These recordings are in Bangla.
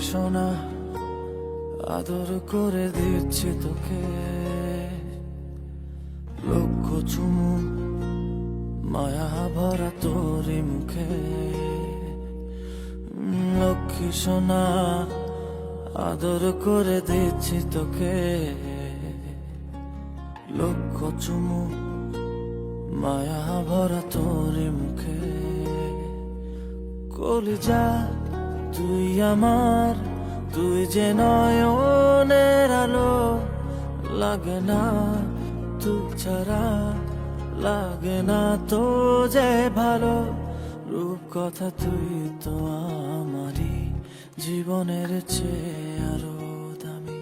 সোনা আদর করে দিচ্ছি তোকে, লক্ষ চুমু মায়া ভরা তোরি মুখে। লক্ষ্মী সোনা আদর করে দিচ্ছি তোকে, লক্ষ চুমু মায়া ভরা তোরি মুখে। কলিজা তুই আমার, তুই যে নয়নের আলো, লাগে না তুই ছাড়া, লাগে না তো যে ভালো। রূপ কথা তুই তো আমারই জীবনের চেয়ে আরো দামি,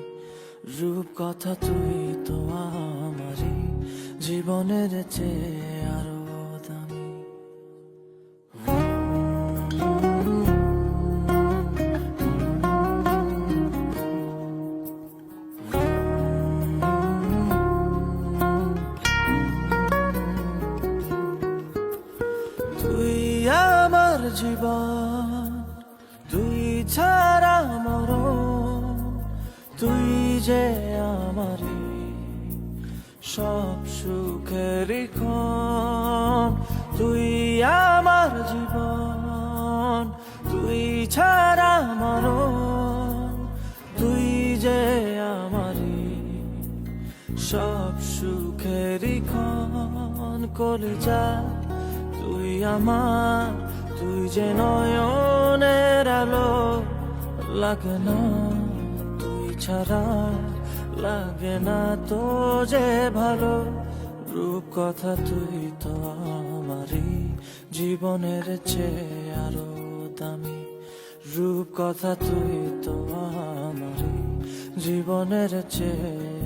রূপ কথা তুই তো আমারই জীবনের চেয়ে আরো দামি। তুই আমার জীবন, তুই ছাড়া মরণ, তুই যে আমারই সব সুখেরই ক্ষণ। তুই আমার জীবন, তুই ছাড়া মরণ, তুই যে আমারই সব সুখেরই ক্ষণ। কলিজা তুই আমার, তুই যে নয়নের আলো, লাগে না তুই ছাড়া, লাগে না তো যে ভালো। রূপ কথা তুই তো আমারই জীবনের চেয়ে আরো দামি, রূপ কথা তুই তো আমারই জীবনের চেয়ে